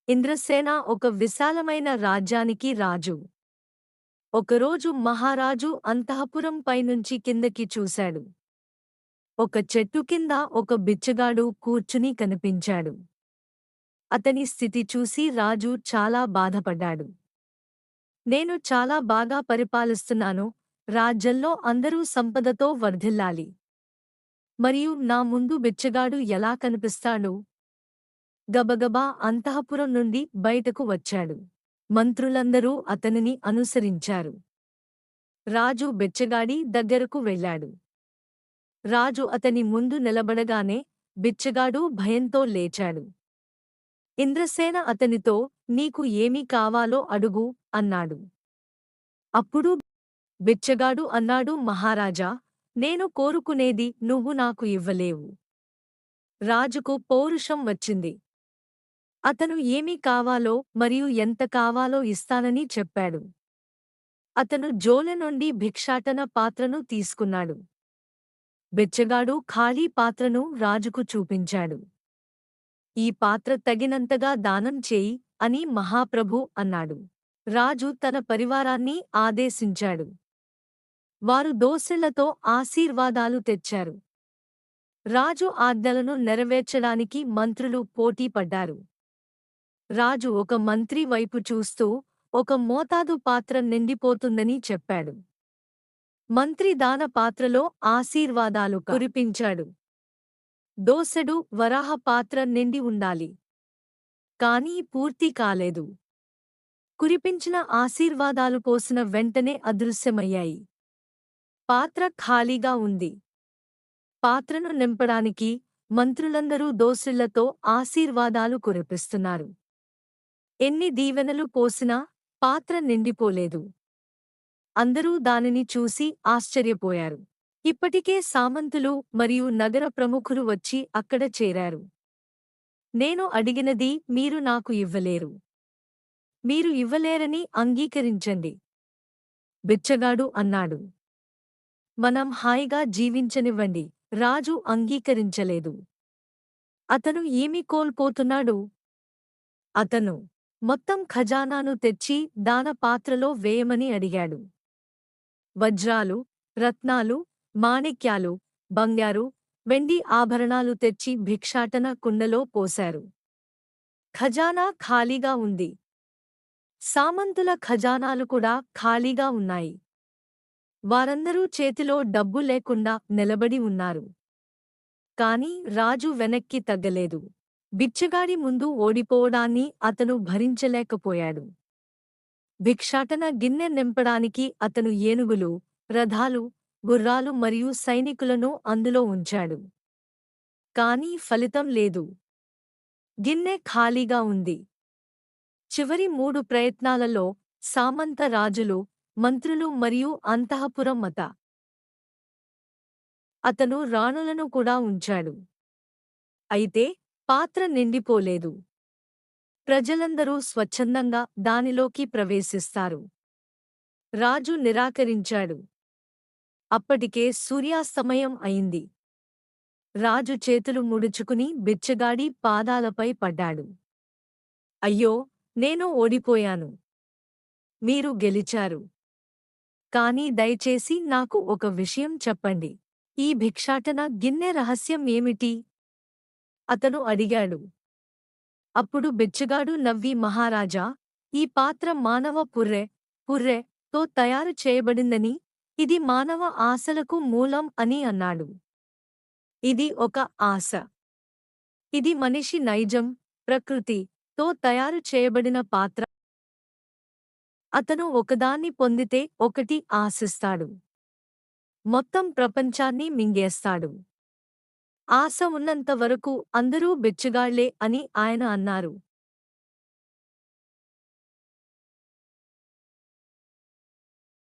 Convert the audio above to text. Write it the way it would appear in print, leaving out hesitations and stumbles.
ఇంద్రసేన ఒక విశాలమైన రాజ్యానికి రాజు. ఒకరోజు మహారాజు అంతఃపురం పైనుంచి కిందకి చూశాడు. ఒక చెట్టు కింద ఒక బిచ్చగాడు కూర్చుని కనిపించాడు. అతని స్థితి చూసి రాజు చాలా బాధపడ్డాడు. నేను చాలా బాగా పరిపాలిస్తున్నాను, రాజ్యంలో అందరూ సంపదతో వర్ధిల్లాలి. మరియు నా ముందు బిచ్చగాడు ఎలా కనిపిస్తాడు? గబగబా అంతఃపురం నుండి బయటకు వచ్చాడు. మంత్రులందరూ అతనిని అనుసరించారు. రాజు బిచ్చగాడి దగ్గరకు వెళ్ళాడు. రాజు అతని ముందు నిలబడగానే బిచ్చగాడు భయంతో లేచాడు. ఇంద్రసేన అతనితో, నీకు ఏమి కావాలో అడుగు అన్నాడు. అప్పుడు బిచ్చగాడు అన్నాడు, మహారాజా, నేను కోరుకునేది నువ్వు నాకు ఇవ్వలేవు. రాజుకు పౌరుషం వచ్చింది. అతను ఏమి కావాలో మరియు ఎంత కావాలో ఇస్తానని చెప్పాడు. అతను జోలె నుండి భిక్షాటన పాత్రను తీసుకున్నాడు. బిచ్చగాడు ఖాళీ పాత్రను రాజుకు చూపించాడు. ఈ పాత్ర తగినంతగా దానం చేయి అని మహాప్రభు అన్నాడు. రాజు తన పరివారాన్ని ఆదేశించాడు. వారు దోసెళ్లతో ఆశీర్వాదాలు తెచ్చారు. రాజు ఆజ్ఞలను నెరవేర్చడానికి మంత్రులు పోటీ పడ్డారు. రాజు ఒక మంత్రి వైపు చూస్తూ, ఒక మోతాదు పాత్ర నిండిపోతుందని చెప్పాడు. మంత్రి దాన పాత్రలో ఆశీర్వాదాలు కురిపించాడు. దోసెడు వరాహ పాత్ర నిండి ఉండాలి. కానీ పూర్తి కాలేదు. కురిపించిన ఆశీర్వాదాలు పోసిన వెంటనే అదృశ్యమయ్యాయి. పాత్ర ఖాళీగా ఉంది. పాత్రను నింపడానికి మంత్రులందరూ దోసిళ్లతో ఆశీర్వాదాలు కురిపిస్తున్నారు. ఎన్ని దీవెనలు పోసినా పాత్ర నిండిపోలేదు. అందరూ దానిని చూసి ఆశ్చర్యపోయారు. ఇప్పటికే సామంతులు మరియు నగర ప్రముఖులు వచ్చి అక్కడ చేరారు. నేను అడిగినది మీరు నాకు ఇవ్వలేరు. మీరు ఇవ్వలేరని అంగీకరించండి. బిచ్చగాడు అన్నాడు. మనం హాయిగా జీవించనివ్వండి. రాజు అంగీకరించలేదు. అతను ఏమి కోల్పోతున్నాడు? అతను మొత్తం ఖజానాను తెచ్చి దాన పాత్రలో వేయమని అడిగాడు. వజ్రాలు, రత్నాలు, మాణిక్యాలు, బంగారు, వెండి ఆభరణాలు తెచ్చి భిక్షాటన కుండలో పోశారు. ఖజానా ఖాళీగా ఉంది. సామంతుల ఖజానాలు కూడా ఖాళీగా ఉన్నాయి. వారందరూ చేతిలో డబ్బు లేకుండా నిలబడి ఉన్నారు. కాని రాజు వెనక్కి తగ్గలేదు. బిచ్చగాడి ముందు ఓడిపోవడాన్ని అతను భరించలేకపోయాడు. భిక్షాటన గిన్నె నింపడానికి అతను ఏనుగులు, రథాలు, గుర్రాలు మరియు సైనికులను అందులో ఉంచాడు. కాని ఫలితం లేదు. గిన్నె ఖాళీగా ఉంది. చివరి 3 ప్రయత్నాలలో సామంత రాజులు, మంత్రులు మరియు అంతఃపురం అతను రాణులను కూడా ఉంచాడు. అయితే పాత్ర నిండిపోలేదు. ప్రజలందరూ స్వచ్ఛందంగా దానిలోకి ప్రవేశిస్తారు. రాజు నిరాకరించాడు. అప్పటికే సూర్యాస్తమయం అయింది. రాజు చేతులు ముడుచుకుని బిచ్చగాడి పాదాలపై పడ్డాడు. అయ్యో, నేను ఓడిపోయాను. మీరు గెలిచారు. కానీ దయచేసి నాకు ఒక విషయం చెప్పండి. ఈ భిక్షాటన గిన్నె రహస్యం ఏమిటి? అతను అడిగాడు. అప్పుడు బిచ్చగాడు నవ్వి, మహారాజా, ఈ పాత్ర మానవ పుర్రెతో తయారు చేయబడిందని, ఇది మానవ ఆశలకు మూలం అని అన్నాడు. ఇది ఒక ఆశ. ఇది మనిషి నైజం, ప్రకృతితో తయారు చేయబడిన పాత్ర. అతను ఒకదాన్ని పొందితే ఒకటి ఆశిస్తాడు. మొత్తం ప్రపంచాన్ని మింగేస్తాడు. ఆశ ఉన్నంత వరకు అందరూ బిచ్చగాళ్లే అని ఆయన అన్నారు.